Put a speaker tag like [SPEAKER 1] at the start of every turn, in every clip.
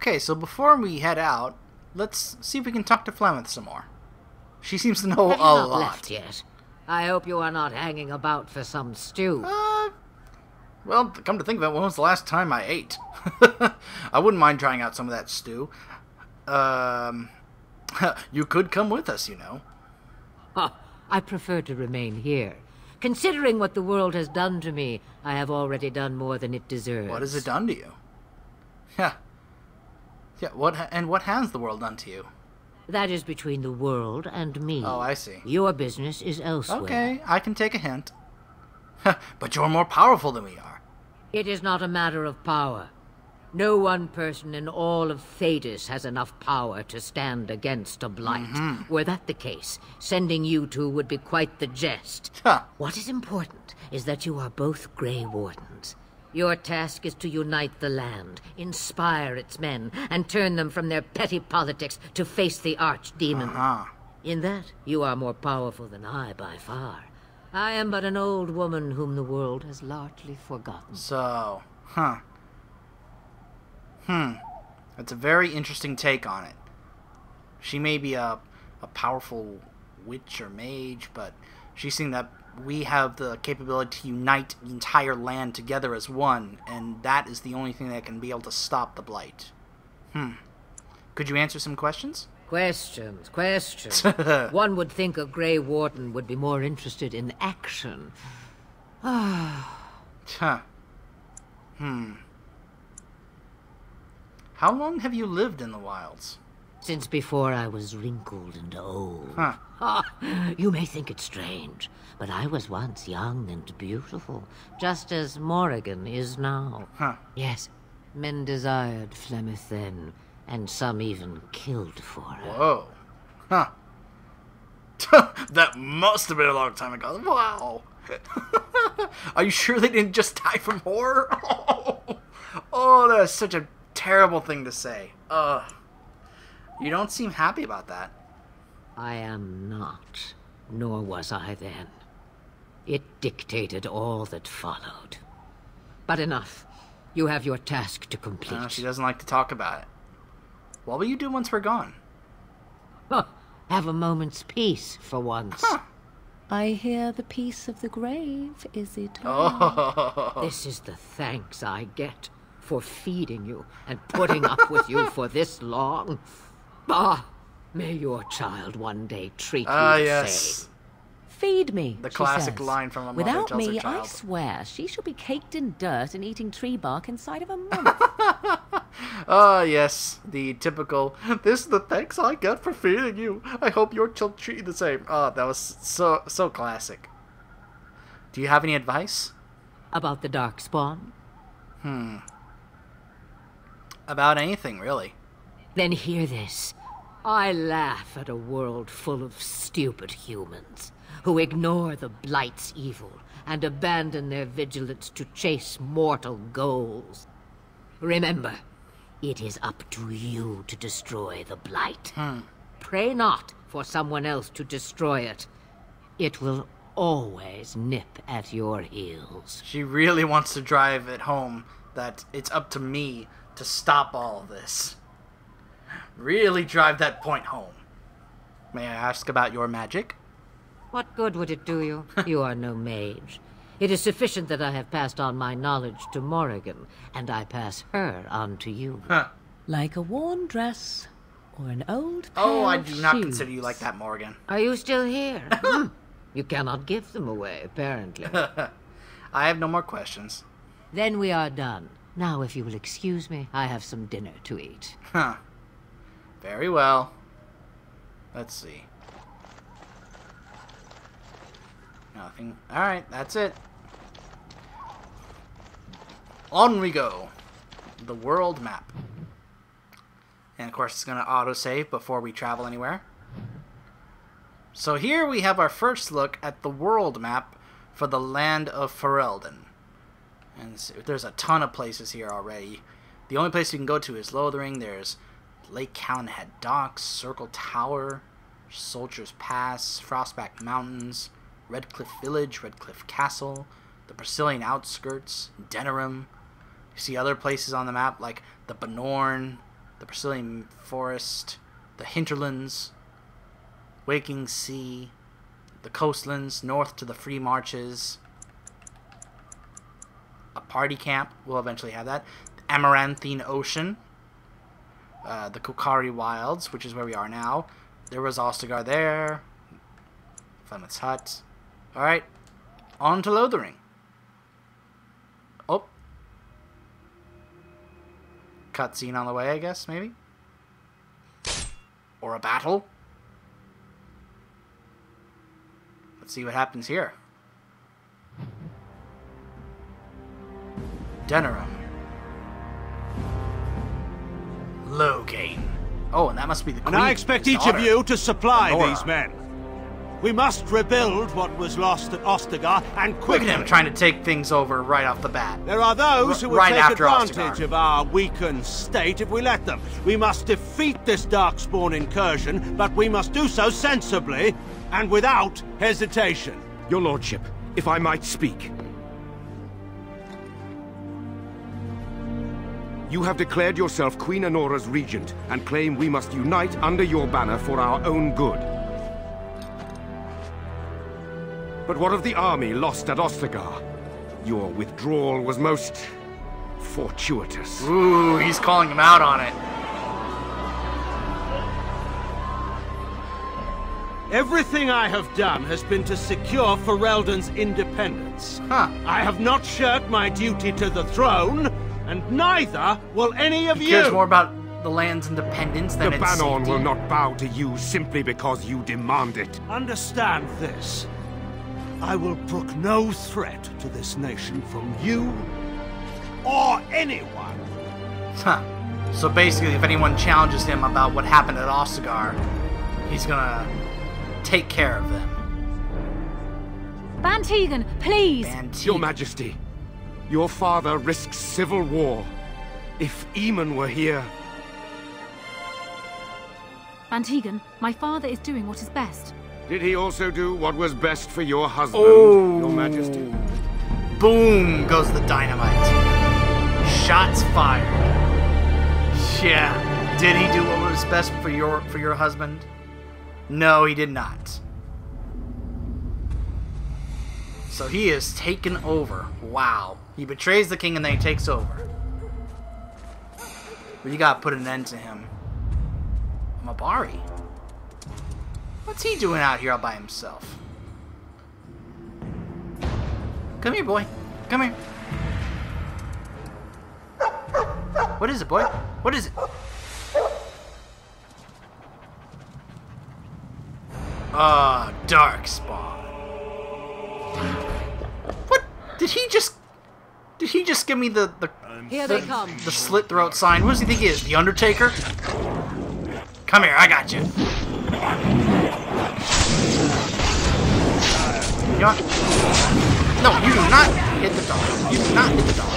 [SPEAKER 1] Okay, so before we head out, let's see if we can talk to Flemeth some more. She seems to know
[SPEAKER 2] Have you
[SPEAKER 1] a
[SPEAKER 2] not
[SPEAKER 1] lot.
[SPEAKER 2] left yet? I hope you are not hanging about for some stew.
[SPEAKER 1] Well, come to think of it, when was the last time I ate? I wouldn't mind trying out some of that stew. You could come with us, you know.
[SPEAKER 2] Oh, I prefer to remain here. Considering what the world has done to me, I have already done more than it deserves.
[SPEAKER 1] What has it done to you? Yeah. Yeah, what has the world done to you?
[SPEAKER 2] That is between the world and me.
[SPEAKER 1] Oh, I see.
[SPEAKER 2] Your business is elsewhere.
[SPEAKER 1] Okay, I can take a hint. But you're more powerful than we are.
[SPEAKER 2] It is not a matter of power. No one person in all of Thedas has enough power to stand against a blight. Were that the case, sending you two would be quite the jest.
[SPEAKER 1] Huh.
[SPEAKER 2] What is important is that you are both Grey Wardens. Your task is to unite the land, inspire its men, and turn them from their petty politics to face the archdemon. In that, you are more powerful than I by far. I am but an old woman whom the world has largely forgotten.
[SPEAKER 1] So, That's a very interesting take on it. She may be a powerful witch or mage, but she's saying that we have the capability to unite the entire land together as one, and that is the only thing that can be able to stop the blight. Could you answer some questions?
[SPEAKER 2] Questions. One would think a Grey Warden would be more interested in action.
[SPEAKER 1] How long have you lived in the wilds?
[SPEAKER 2] Since before I was wrinkled and old. You may think it strange, but I was once young and beautiful, just as Morrigan is now. Yes, men desired Flemeth then, and some even killed for her.
[SPEAKER 1] Whoa. That must have been a long time ago. Wow. Are you sure they didn't just die from horror? Oh, that's such a terrible thing to say. You don't seem happy about that.
[SPEAKER 2] I am not, nor was I then. It dictated all that followed. But enough. You have your task to complete.
[SPEAKER 1] She doesn't like to talk about it. What will you do once we're gone?
[SPEAKER 2] Have a moment's peace for once.
[SPEAKER 3] I hear the peace of the grave is eternal.
[SPEAKER 1] Oh.
[SPEAKER 2] This is the thanks I get for feeding you and putting up with you for this long. May your child one day treat you the
[SPEAKER 1] yes.
[SPEAKER 2] same.
[SPEAKER 3] Feed me,
[SPEAKER 1] The
[SPEAKER 3] she
[SPEAKER 1] classic
[SPEAKER 3] says.
[SPEAKER 1] line from a mother
[SPEAKER 3] Without
[SPEAKER 1] tells her
[SPEAKER 3] me,
[SPEAKER 1] child.
[SPEAKER 3] I swear, she shall be caked in dirt and eating tree bark inside of a month.
[SPEAKER 1] Yes, the typical, this is the thanks I get for feeding you. I hope your children treat you the same. That was so classic. Do you have any advice?
[SPEAKER 2] About the Darkspawn?
[SPEAKER 1] About anything, really.
[SPEAKER 2] Then hear this. I laugh at a world full of stupid humans who ignore the Blight's evil and abandon their vigilance to chase mortal goals. Remember, it is up to you to destroy the Blight. Pray not for someone else to destroy it. It will always nip at your heels.
[SPEAKER 1] She really wants to drive it home that it's up to me to stop all of this. Really drive that point home. May I ask about your magic?
[SPEAKER 2] What good would it do you? You are no mage. It is sufficient that I have passed on my knowledge to Morrigan, and I pass her on to you.
[SPEAKER 3] Like a worn dress or an old pair
[SPEAKER 1] Oh, I
[SPEAKER 3] of
[SPEAKER 1] do not
[SPEAKER 3] shoes.
[SPEAKER 1] consider you like that, Morgan.
[SPEAKER 2] Are you still here? You cannot give them away, apparently.
[SPEAKER 1] I have no more questions.
[SPEAKER 2] Then we are done. Now, if you will excuse me, I have some dinner to eat.
[SPEAKER 1] Very well. Let's see. Nothing. Alright, that's it. On we go. The world map. And of course it's going to autosave before we travel anywhere. So here we have our first look at the world map for the land of Ferelden. And there's a ton of places here already. The only place you can go to is Lothering. There's Lake Calenhead Docks, Circle Tower, Soldier's Pass, Frostback Mountains, Redcliffe Village, Redcliffe Castle, the Brazilian Outskirts, Denerim. You see other places on the map like the Benorn, the Brazilian forest, the hinterlands, waking sea, the coastlands, north to the free marches, a party camp, we'll eventually have that, the Amaranthine Ocean, the Kokari Wilds, which is where we are now. There was Ostagar there, Flemeth's hut. Alright, on to Lothering. Oh. Cutscene on the way, I guess, maybe? Or a battle? Let's see what happens here. Denerim. Loghain. Oh, and that must be the queen.
[SPEAKER 4] And I expect each of you to supply these men. We must rebuild what was lost at Ostagar, and quickly.
[SPEAKER 1] Look at him trying to take things over right off the bat.
[SPEAKER 4] There are those who will
[SPEAKER 1] right
[SPEAKER 4] take
[SPEAKER 1] after
[SPEAKER 4] advantage
[SPEAKER 1] Ostagar.
[SPEAKER 4] of our weakened state if we let them. We must defeat this Darkspawn incursion, but we must do so sensibly and without hesitation.
[SPEAKER 5] Your lordship, if I might speak. You have declared yourself Queen Anora's regent and claim we must unite under your banner for our own good. But what of the army lost at Ostagar? Your withdrawal was most fortuitous.
[SPEAKER 1] Ooh, he's calling him out on it.
[SPEAKER 4] Everything I have done has been to secure Ferelden's independence.
[SPEAKER 1] Huh.
[SPEAKER 4] I have not shirked my duty to the throne, and neither will any of
[SPEAKER 1] He cares
[SPEAKER 4] you.
[SPEAKER 1] more about the land's independence than
[SPEAKER 5] The
[SPEAKER 1] its
[SPEAKER 5] Banon
[SPEAKER 1] safety.
[SPEAKER 5] will not bow to you simply because you demand it.
[SPEAKER 4] Understand this. I will brook no threat to this nation from you or anyone.
[SPEAKER 1] Huh. So basically, if anyone challenges him about what happened at Ostagar, he's gonna take care of them.
[SPEAKER 6] Bantegan, please!
[SPEAKER 1] Bantegan.
[SPEAKER 5] Your Majesty, your father risks civil war. If Eamon were here...
[SPEAKER 6] Bantegan, my father is doing what is best.
[SPEAKER 5] Did he also do what was best for your husband,
[SPEAKER 1] Oh.
[SPEAKER 5] Your Majesty?
[SPEAKER 1] Boom goes the dynamite. Shots fired. Yeah. Did he do what was best for your husband? No, he did not. So he is taken over. Wow. He betrays the king and then he takes over. But you gotta put an end to him. Mabari. What's he doing out here all by himself? Come here, boy. Come here. What is it, boy? What is it? Darkspawn. What? Did he just give me the
[SPEAKER 2] Here they come.
[SPEAKER 1] the slit throat sign? What does he think he is? The Undertaker? Come here, I got you. You know what? No, you do not hit the dog. You do not hit the dog.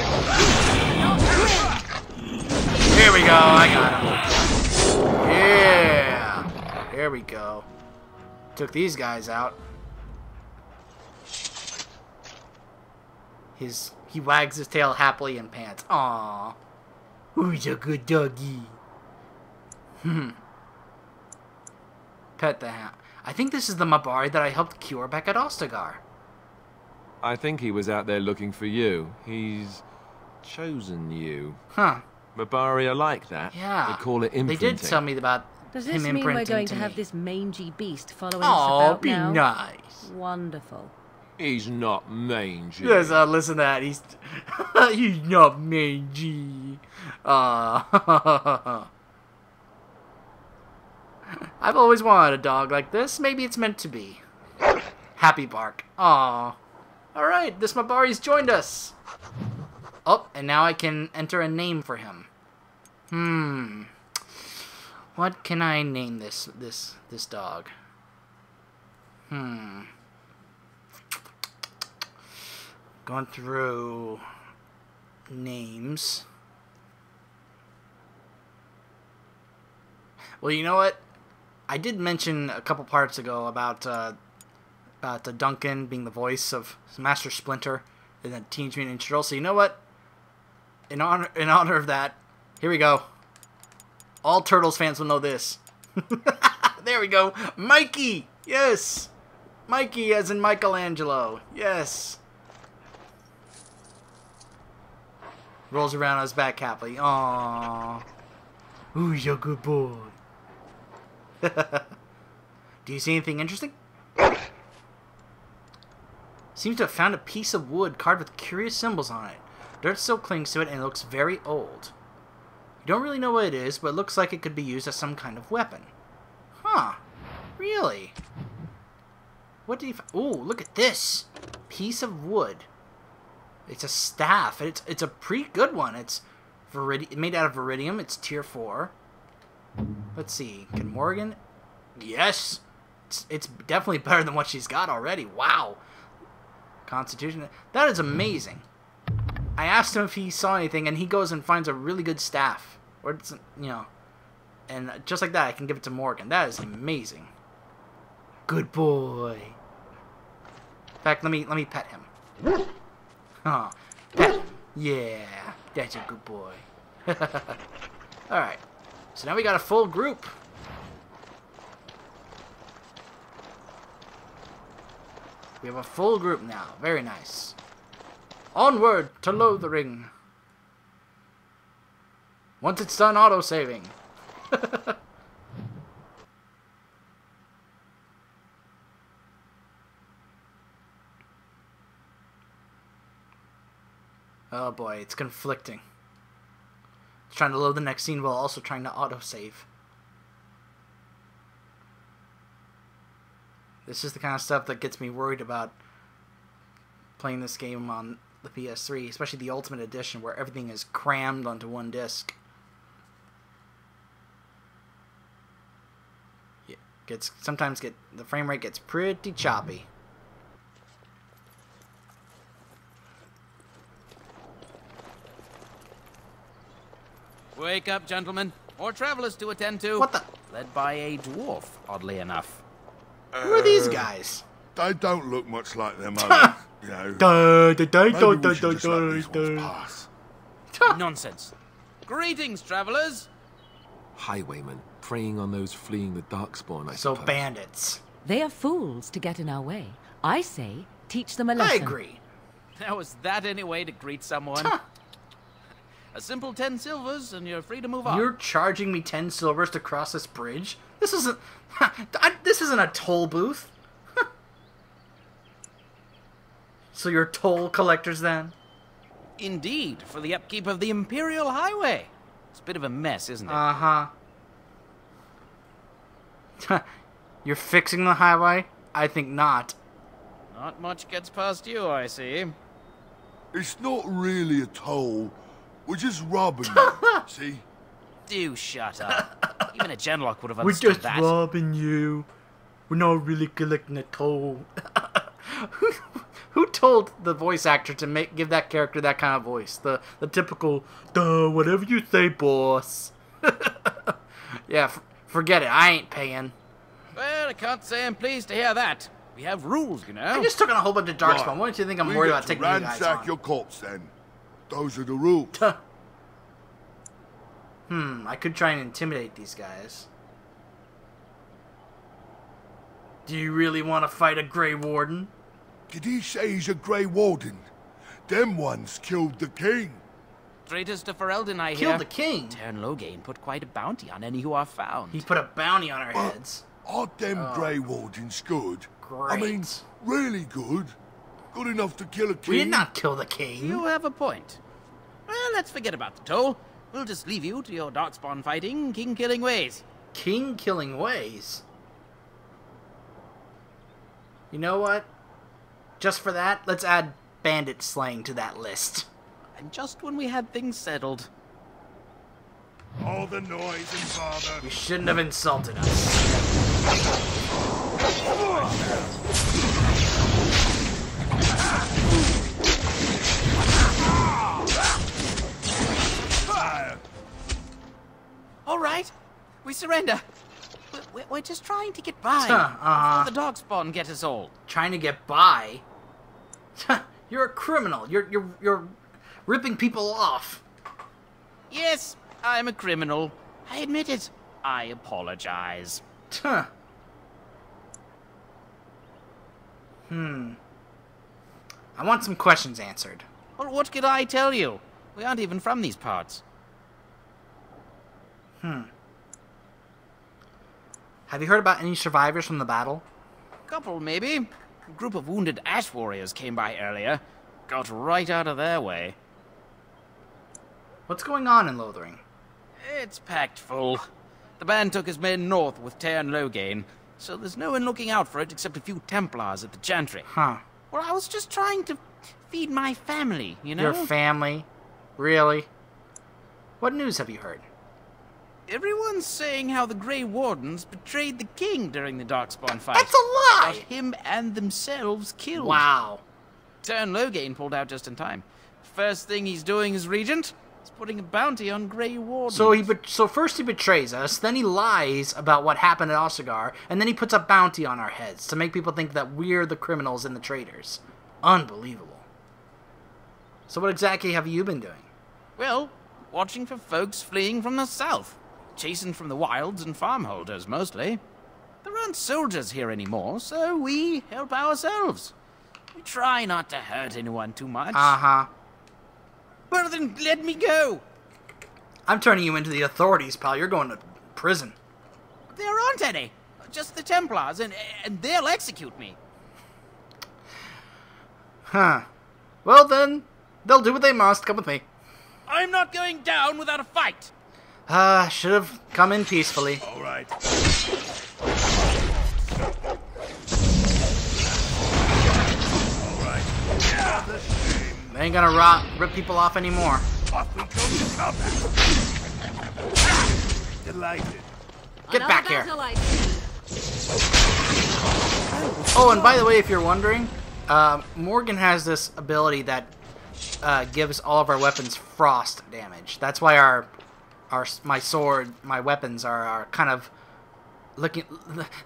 [SPEAKER 1] Here we go, I got him. Yeah. There we go. Took these guys out. He wags his tail happily and pants. Aww. Who's a good doggy? Pet the hound. I think this is the Mabari that I helped cure back at Ostagar.
[SPEAKER 7] I think he was out there looking for you. He's chosen you.
[SPEAKER 1] Huh.
[SPEAKER 7] Mabari are like that.
[SPEAKER 1] Yeah.
[SPEAKER 7] They call it imprinting.
[SPEAKER 1] They did tell me about
[SPEAKER 3] Does
[SPEAKER 1] him
[SPEAKER 3] this mean
[SPEAKER 1] imprinting
[SPEAKER 3] we're going to
[SPEAKER 1] me.
[SPEAKER 3] have this mangy beast following
[SPEAKER 1] Oh,
[SPEAKER 3] us about
[SPEAKER 1] be
[SPEAKER 3] now?
[SPEAKER 1] nice.
[SPEAKER 3] Wonderful.
[SPEAKER 7] He's not mangy.
[SPEAKER 1] Yes, listen to that. He's he's not mangy. I've always wanted a dog like this. Maybe it's meant to be. Happy bark. Aw. Alright, this Mabari's joined us. Oh, and now I can enter a name for him. What can I name this dog? Going through names. Well, you know what? I did mention a couple parts ago about Duncan being the voice of Master Splinter in the Teenage Mutant Ninja Turtles. So you know what? In honor of that, here we go. All Turtles fans will know this. There we go. Mikey! Yes! Mikey as in Michelangelo. Yes. Rolls around on his back happily. Aww. Ooh, you're a good boy. Do you see anything interesting? Seems to have found a piece of wood carved with curious symbols on it. Dirt still clings to it and it looks very old. You don't really know what it is, but it looks like it could be used as some kind of weapon. Huh. Really? What do you... Ooh, look at this. Piece of wood. It's a staff. It's a pretty good one. It's made out of iridium. It's tier 4. Let's see. Can Morgan... Yes! It's definitely better than what she's got already. Wow. Constitution. That is amazing. I asked him if he saw anything, and he goes and finds a really good staff. Or, it's, you know... And just like that, I can give it to Morgan. That is amazing. Good boy. In fact, let me pet him. Oh, pet him. Yeah, that's a good boy. Alright. So now we got a full group. We have a full group now. Very nice. Onward to Lothering. Once it's done auto-saving. Oh boy, it's conflicting. It's trying to load the next scene while also trying to autosave. This is the kind of stuff that gets me worried about playing this game on the PS3, especially the Ultimate Edition, where everything is crammed onto one disc. Sometimes the frame rate gets pretty choppy.
[SPEAKER 8] Wake up, gentlemen. More travelers to attend to.
[SPEAKER 1] What the?
[SPEAKER 8] Led by a dwarf, oddly enough.
[SPEAKER 1] Who are these guys?
[SPEAKER 9] They don't look much like them others, you know. Maybe we should just let these ones pass.
[SPEAKER 8] Nonsense. Greetings, travelers.
[SPEAKER 7] Highwaymen, preying on those fleeing the Darkspawn, I
[SPEAKER 1] So
[SPEAKER 7] suppose.
[SPEAKER 1] bandits.
[SPEAKER 3] They are fools to get in our way. I say, teach them a
[SPEAKER 1] I
[SPEAKER 3] lesson.
[SPEAKER 1] agree.
[SPEAKER 8] Now, is that any way to greet someone? A simple 10 silvers, and you're free to move on.
[SPEAKER 1] You're charging me 10 silvers to cross this bridge? This isn't... this isn't a toll booth. So you're toll collectors then?
[SPEAKER 8] Indeed, for the upkeep of the Imperial Highway. It's a bit of a mess, isn't it?
[SPEAKER 1] Uh-huh. You're fixing the highway? I think not.
[SPEAKER 8] Not much gets past you, I see.
[SPEAKER 9] It's not really a toll. We're just robbing you, see?
[SPEAKER 8] Do shut up. Even a genlock would have
[SPEAKER 1] We're
[SPEAKER 8] understood
[SPEAKER 1] just
[SPEAKER 8] that.
[SPEAKER 1] robbing you. We're not really collecting a toll. Who told the voice actor to give that character that kind of voice? The typical, duh, whatever you say, boss. Yeah, forget it. I ain't paying.
[SPEAKER 8] Well, I can't say I'm pleased to hear that. We have rules, you know.
[SPEAKER 1] I just took on a whole bunch of Darkspawn.
[SPEAKER 9] Right.
[SPEAKER 1] What do you think I'm
[SPEAKER 9] We
[SPEAKER 1] worried
[SPEAKER 9] get
[SPEAKER 1] about
[SPEAKER 9] to
[SPEAKER 1] taking you guys
[SPEAKER 9] ransack
[SPEAKER 1] on?
[SPEAKER 9] your corpse then. Those are the rules.
[SPEAKER 1] I could try and intimidate these guys. Do you really want to fight a Grey Warden?
[SPEAKER 9] Did he say he's a Grey Warden? Them ones killed the king.
[SPEAKER 8] Traitors to Ferelden, I hear.
[SPEAKER 1] Killed the king?
[SPEAKER 8] Tern Loghain put quite a bounty on any who are found.
[SPEAKER 1] He put a bounty on our
[SPEAKER 9] But
[SPEAKER 1] heads.
[SPEAKER 9] aren't them Grey Wardens good?
[SPEAKER 1] Great.
[SPEAKER 9] I mean, really good? Good enough to kill a king?
[SPEAKER 1] We did not kill the king.
[SPEAKER 8] You have a point. Well, let's forget about the toll. We'll just leave you to your Darkspawn fighting, king-killing ways.
[SPEAKER 1] King-killing ways? You know what? Just for that, let's add bandit slaying to that list.
[SPEAKER 8] And just when we had things settled.
[SPEAKER 9] All the noise and bother.
[SPEAKER 1] You shouldn't have insulted us.
[SPEAKER 8] All right, we surrender. We're just trying to get by before the Darkspawn get us all.
[SPEAKER 1] Trying to get by? You're a criminal. You're ripping people off.
[SPEAKER 8] Yes, I'm a criminal. I admit it. I apologize.
[SPEAKER 1] Huh. I want some questions answered.
[SPEAKER 8] Well, what could I tell you? We aren't even from these parts.
[SPEAKER 1] Have you heard about any survivors from the battle?
[SPEAKER 8] Couple, maybe. A group of wounded ash warriors came by earlier. Got right out of their way.
[SPEAKER 1] What's going on in Lothering?
[SPEAKER 8] It's packed full. The band took his men north with Tear and Loghain, so there's no one looking out for it except a few Templars at the Chantry.
[SPEAKER 1] Huh.
[SPEAKER 8] Well, I was just trying to feed my family, you know?
[SPEAKER 1] Your family? Really? What news have you heard?
[SPEAKER 8] Everyone's saying how the Grey Wardens betrayed the king during the Darkspawn fight.
[SPEAKER 1] That's a lie!
[SPEAKER 8] Got him and themselves killed.
[SPEAKER 1] Wow.
[SPEAKER 8] Tear and Loghain pulled out just in time. First thing he's doing as regent is putting a bounty on Grey Wardens.
[SPEAKER 1] So first he betrays us, then he lies about what happened at Ostagar, and then he puts a bounty on our heads to make people think that we're the criminals and the traitors. Unbelievable. So what exactly have you been doing?
[SPEAKER 8] Well, watching for folks fleeing from the south. Chasing from the wilds and farmholders, mostly. There aren't soldiers here anymore, so we help ourselves. We try not to hurt anyone too much.
[SPEAKER 1] Uh-huh.
[SPEAKER 8] Well, then let me go.
[SPEAKER 1] I'm turning you into the authorities, pal. You're going to prison.
[SPEAKER 8] There aren't any. Just the Templars, and they'll execute me.
[SPEAKER 1] Huh. Well, then, they'll do what they must. Come with me.
[SPEAKER 8] I'm not going down without a fight.
[SPEAKER 1] Should have come in peacefully.
[SPEAKER 9] All right.
[SPEAKER 1] They ain't gonna rip people off anymore.
[SPEAKER 9] Off we go to combat. Delighted.
[SPEAKER 1] Get back here. Oh, and by the way, if you're wondering, Morgan has this ability that gives all of our weapons frost damage. That's why my weapons are kind of looking.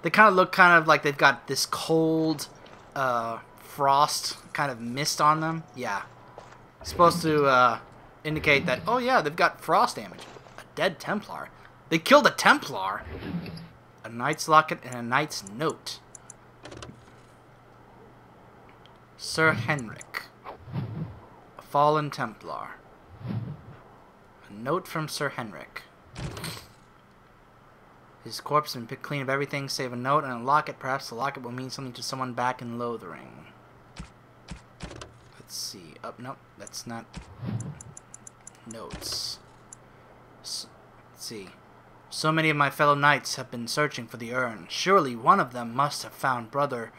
[SPEAKER 1] They kind of look like they've got this cold frost kind of mist on them. Yeah, it's supposed to indicate that. Oh yeah, they've got frost damage. A dead Templar. They killed a Templar. A knight's locket and a knight's note. Sir Henrik, a fallen Templar. A note from Sir Henrik. His corpse has been picked clean of everything save a note and a locket. Perhaps the locket will mean something to someone back in Lothering. Let's see. Oh, no, that's not notes. Let's see. So many of my fellow knights have been searching for the urn. Surely one of them must have found Brother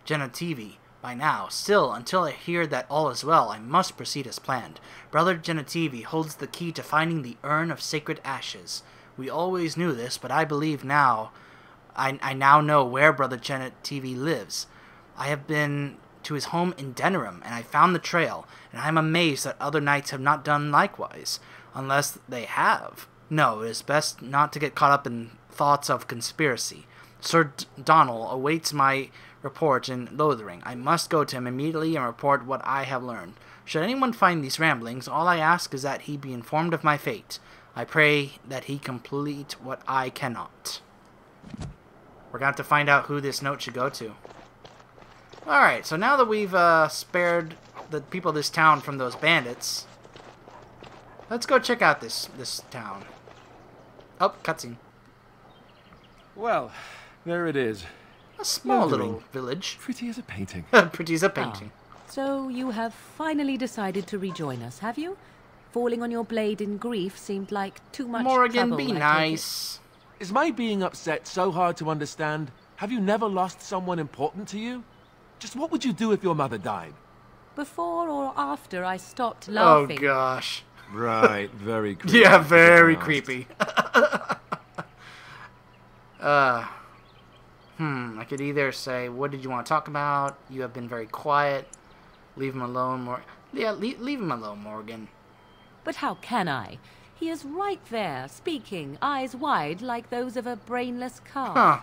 [SPEAKER 1] Genetivi by now. Still, until I hear that all is well, I must proceed as planned. Brother Genetivi holds the key to finding the urn of sacred ashes. We always knew this, but I believe now, I now know where Brother Genetivi lives. I have been to his home in Denerim, and I found the trail, and I am amazed that other knights have not done likewise, unless they have. No, it is best not to get caught up in thoughts of conspiracy. Sir Donald awaits my report in Lothering. I must go to him immediately and report what I have learned. Should anyone find these ramblings, all I ask is that he be informed of my fate. I pray that he complete what I cannot. We're going to have to find out who this note should go to. Alright, so now that we've spared the people of this town from those bandits, let's go check out this town. Oh, cutscene.
[SPEAKER 7] Well, there it is.
[SPEAKER 1] A small
[SPEAKER 7] Lothering.
[SPEAKER 1] little village.
[SPEAKER 7] Pretty as a painting.
[SPEAKER 1] Pretty as a painting.
[SPEAKER 3] So you have finally decided to rejoin us, have you? Falling on your blade in grief seemed like too much
[SPEAKER 1] Morgan,
[SPEAKER 3] trouble,
[SPEAKER 1] be
[SPEAKER 3] I take it.
[SPEAKER 1] nice.
[SPEAKER 7] Is my being upset so hard to understand? Have you never lost someone important to you? Just what would you do if your mother died?
[SPEAKER 3] Before or after I stopped laughing.
[SPEAKER 1] Oh gosh.
[SPEAKER 7] Right, very creepy.
[SPEAKER 1] Yeah, very creepy. I could either say, what did you want to talk about? You have been very quiet. Leave him alone, leave him alone, Morgan.
[SPEAKER 3] But how can I? He is right there, speaking, eyes wide like those of a brainless calf.
[SPEAKER 1] Huh.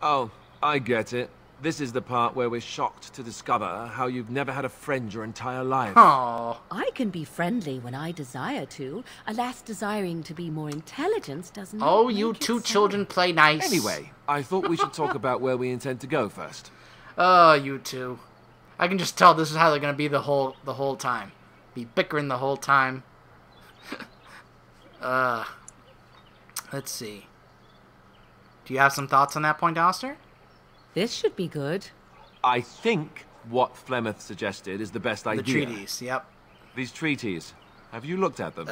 [SPEAKER 7] Oh, I get it. This is the part where we're shocked to discover how you've never had a friend your entire life.
[SPEAKER 1] Oh.
[SPEAKER 3] I can be friendly when I desire to. Alas, desiring to be more intelligent doesn't.
[SPEAKER 1] Oh, you two children play nice.
[SPEAKER 7] Anyway, I thought we should talk about where we intend to go first.
[SPEAKER 1] Oh, you two. I can just tell this is how they're gonna be the whole time. Be bickering the whole time. Let's see. Do you have some thoughts on that point, Alistair?
[SPEAKER 3] This should be good.
[SPEAKER 7] I think what Flemeth suggested is the best idea.
[SPEAKER 1] The treaties, yep.
[SPEAKER 7] These treaties, have you looked at them?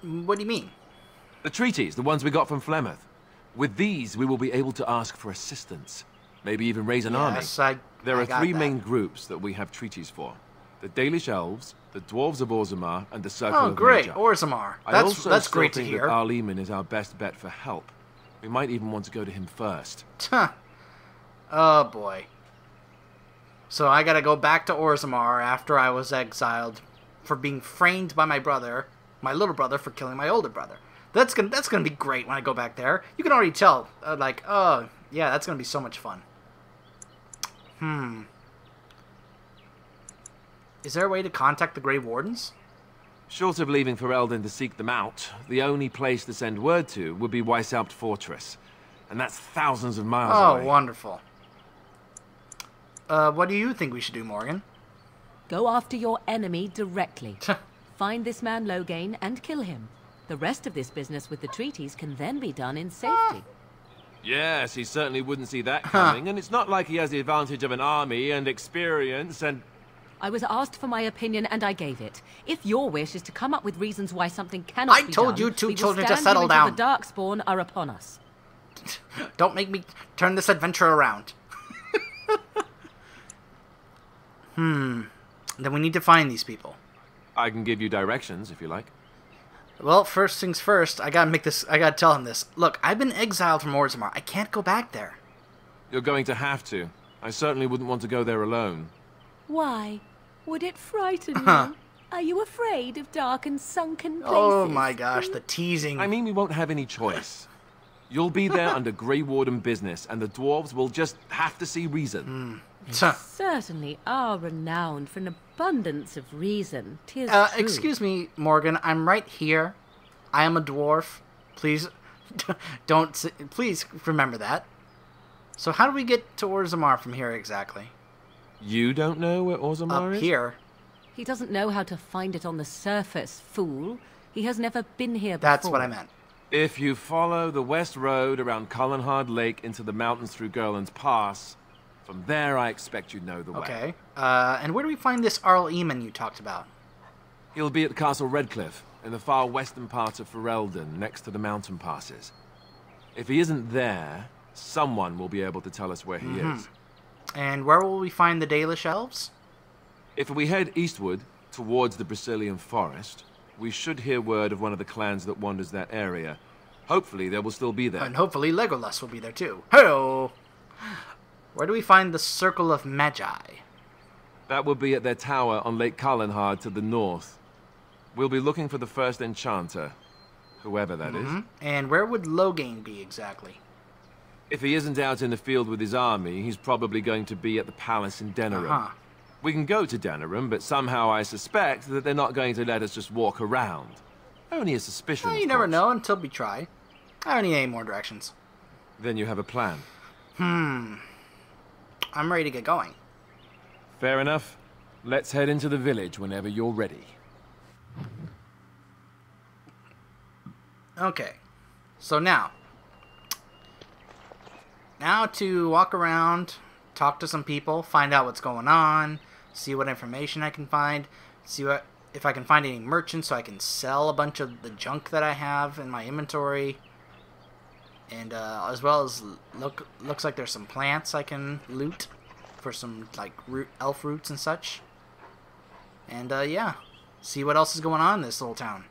[SPEAKER 1] What do you mean?
[SPEAKER 7] The treaties, the ones we got from Flemeth. With these, we will be able to ask for assistance. Maybe even raise an army. There are three main groups that we have treaties for. The Dalish Elves, the Dwarves of Orzammar, and the Circle of Major.
[SPEAKER 1] Oh, great, Orzammar. That's great to hear.
[SPEAKER 7] That Loghain is our best bet for help. We might even want to go to him first.
[SPEAKER 1] Oh, boy. So I gotta go back to Orzammar after I was exiled for being framed by my brother, my little brother, for killing my older brother. That's gonna be great when I go back there. You can already tell, oh, yeah, that's gonna be so much fun. Is there a way to contact the Grey Wardens?
[SPEAKER 7] Short of leaving for Eldon to seek them out, the only place to send word to would be Weishaupt Fortress. And that's thousands of miles away.
[SPEAKER 1] Oh, wonderful. What do you think we should do, Morgan?
[SPEAKER 3] Go after your enemy directly. Find this man Loghain and kill him. The rest of this business with the treaties can then be done in safety.
[SPEAKER 7] Yes, he certainly wouldn't see that coming, and it's not like he has the advantage of an army and experience and...
[SPEAKER 3] I was asked for my opinion, and I gave it. If your wish is to come up with reasons why something cannot be done...
[SPEAKER 1] I told you two children to settle
[SPEAKER 3] down.
[SPEAKER 1] down.
[SPEAKER 3] The Darkspawn are upon us.
[SPEAKER 1] Don't make me turn this adventure around. Then we need to find these people.
[SPEAKER 7] I can give you directions, if you like.
[SPEAKER 1] Well, first things first, I gotta tell him this. Look, I've been exiled from Orzammar. I can't go back there.
[SPEAKER 7] You're going to have to. I certainly wouldn't want to go there alone.
[SPEAKER 3] Why? Would it frighten you? Are you afraid of dark and sunken places?
[SPEAKER 1] Oh my gosh, the teasing.
[SPEAKER 7] I mean, we won't have any choice. You'll be there under Grey Warden business, and the dwarves will just have to see reason.
[SPEAKER 3] You certainly are renowned for an abundance of reason. 'Tis true.
[SPEAKER 1] Excuse me, Morgan. I'm right here. I am a dwarf. Please, please remember that. So how do we get to Orzammar from here exactly?
[SPEAKER 7] You don't know where Orzammar is?
[SPEAKER 1] Up here.
[SPEAKER 3] He doesn't know how to find it on the surface, fool. He has never been here before.
[SPEAKER 1] That's what I meant.
[SPEAKER 7] If you follow the west road around Cullenhard Lake into the mountains through Gerland's Pass, from there I expect you'd know the way.
[SPEAKER 1] Okay. And where do we find this Arl Eamon you talked about?
[SPEAKER 7] He'll be at Castle Redcliffe, in the far western part of Ferelden, next to the mountain passes. If he isn't there, someone will be able to tell us where he is.
[SPEAKER 1] And where will we find the Dalish Elves?
[SPEAKER 7] If we head eastward, towards the Brazilian forest, we should hear word of one of the clans that wanders that area. Hopefully they will still be there.
[SPEAKER 1] And hopefully Legolas will be there too. Hello! Where do we find the Circle of Magi?
[SPEAKER 7] That will be at their tower on Lake Cullenhard to the north. We'll be looking for the first enchanter, whoever that is.
[SPEAKER 1] And where would Loghain be exactly?
[SPEAKER 7] If he isn't out in the field with his army, he's probably going to be at the palace in Denerim. We can go to Denerim, but somehow I suspect that they're not going to let us just walk around. Only a suspicion,
[SPEAKER 1] Well, you never know until we try. I don't need any more directions.
[SPEAKER 7] Then you have a plan.
[SPEAKER 1] I'm ready to get going.
[SPEAKER 7] Fair enough. Let's head into the village whenever you're ready.
[SPEAKER 1] Okay. So now to walk around, talk to some people, find out what's going on, see what information I can find, see if I can find any merchants so I can sell a bunch of the junk that I have in my inventory. And as well as looks like there's some plants I can loot for some like elf roots and such. And yeah, see what else is going on in this little town.